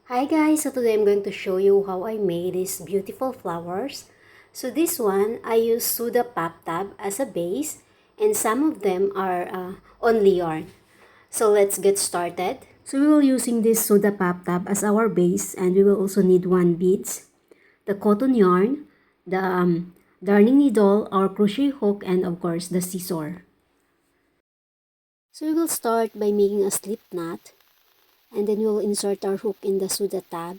Hi guys, so today I'm going to show you how I made these beautiful flowers. So this one, I use Suda Pop Tab as a base and some of them are only yarn. So let's get started. So we will using this Suda Pop Tab as our base and we will also need one beads, the cotton yarn, the darning needle, our crochet hook, and of course the scissor. So we will start by making a slip knot and then we will insert our hook in the Suda tab.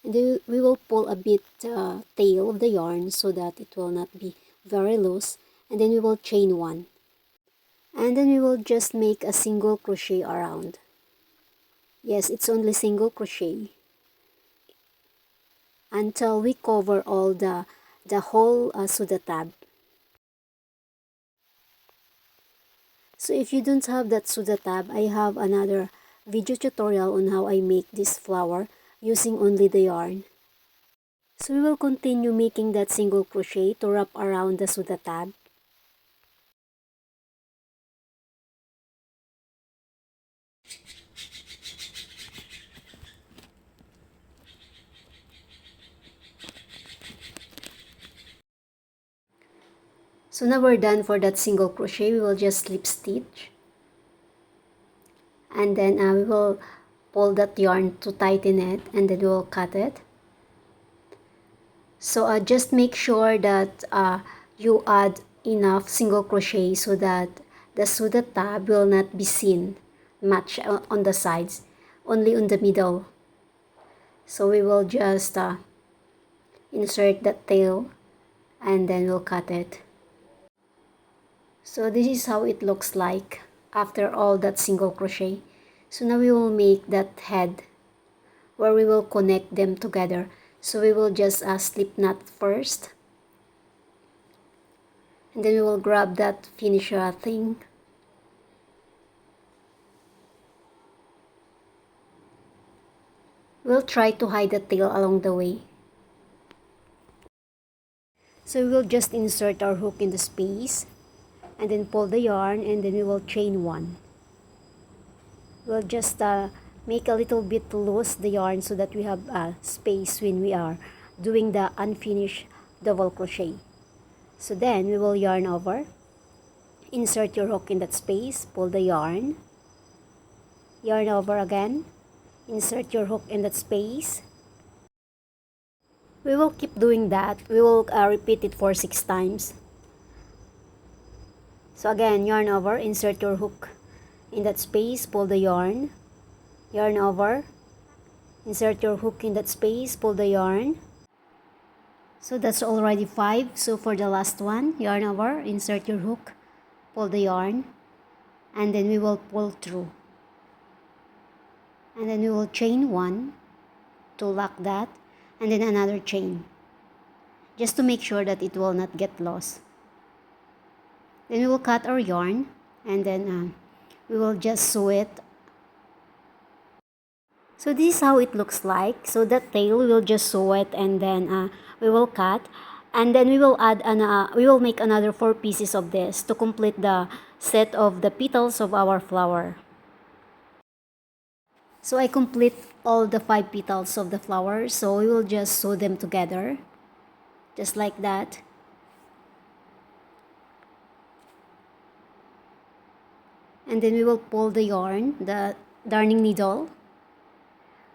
And then we will pull a bit tail of the yarn so that it will not be very loose. And then we will chain one. And then we will just make a single crochet around. Yes, it's only single crochet. Until we cover all the whole Suda tab. So if you don't have that Suda tab, I have another video tutorial on how I make this flower using only the yarn. So we will continue making that single crochet to wrap around the Suda tab. So now we're done for that single crochet. We will just slip stitch and then we will pull that yarn to tighten it and then we will cut it. So just make sure that you add enough single crochet so that the Suda tab will not be seen much on the sides, only on the middle. So we will just insert that tail and then we'll cut it. So this is how it looks like after all that single crochet. So now we will make that head where we will connect them together. So we will just slip knot first. And then we will grab that finisher thing. We'll try to hide the tail along the way. So we will just insert our hook in the space and then pull the yarn and then we will chain one. We'll just make a little bit loose the yarn so that we have space when we are doing the unfinished double crochet. So then we will yarn over, insert your hook in that space, pull the yarn over again, insert your hook in that space. We will keep doing that. We will repeat it for 6 times. So again, yarn over, insert your hook in that space, pull the yarn over, insert your hook in that space, pull the yarn. So that's already 5. So for the last one, yarn over, insert your hook, pull the yarn, and then we will pull through. And then we will chain one to lock that, and then another chain, just to make sure that it will not get lost. Then we will cut our yarn, and then we will just sew it. So this is how it looks like. So the tail, we will just sew it and then we will cut. And then we will add we will make another 4 pieces of this to complete the set of the petals of our flower. So I complete all the 5 petals of the flower. So we will just sew them together, just like that. And then we will pull the yarn, the darning needle.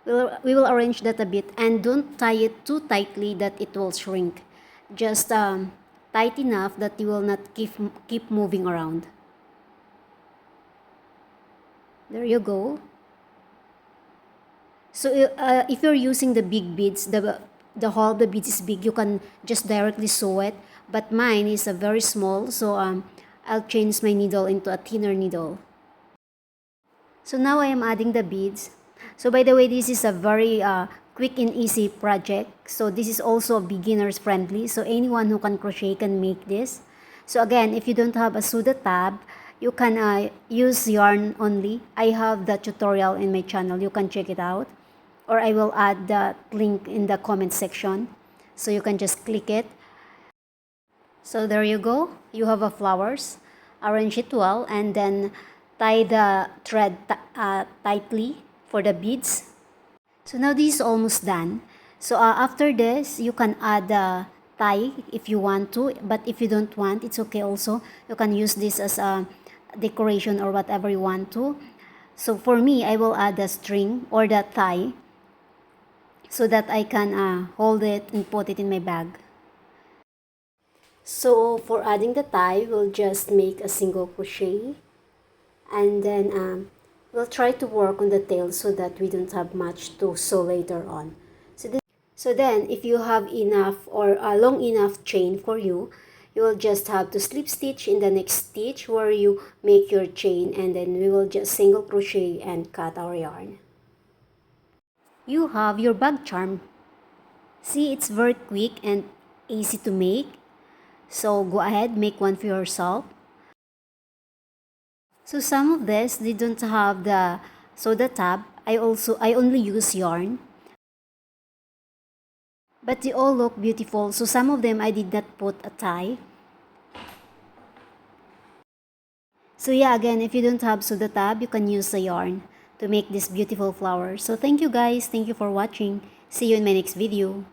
We will arrange that a bit and don't tie it too tightly that it will shrink. Just tight enough that you will not keep moving around. There you go. So if you're using the big beads, the hole of the beads is big, you can just directly sew it. But mine is a very small, so I'll change my needle into a thinner needle. So now I am adding the beads. So by the way, this is a very quick and easy project. So this is also beginners friendly. So anyone who can crochet can make this. So again, if you don't have a Suda tab, you can use yarn only. I have the tutorial in my channel. You can check it out. Or I will add the link in the comment section. So you can just click it. So there you go. You have a flowers. Arrange it well and then tie the thread tightly for the beads. So now this is almost done. So after this, you can add the tie if you want to, but if you don't want, it's okay also. You can use this as a decoration or whatever you want to. So for me, I will add the string or the tie so that I can hold it and put it in my bag. So for adding the tie, we'll just make a single crochet, and then we'll try to work on the tail so that we don't have much to sew later on. So then if you have enough or a long enough chain for you, you will just have to slip stitch in the next stitch where you make your chain, and then we will just single crochet and cut our yarn. You have your bag charm. See, it's very quick and easy to make. So go ahead, make one for yourself. So some of this, they don't have the tab. I only use yarn. But they all look beautiful. So some of them I did not put a tie. So yeah, again, if you don't have the tab, you can use the yarn to make this beautiful flower. So thank you guys. Thank you for watching. See you in my next video.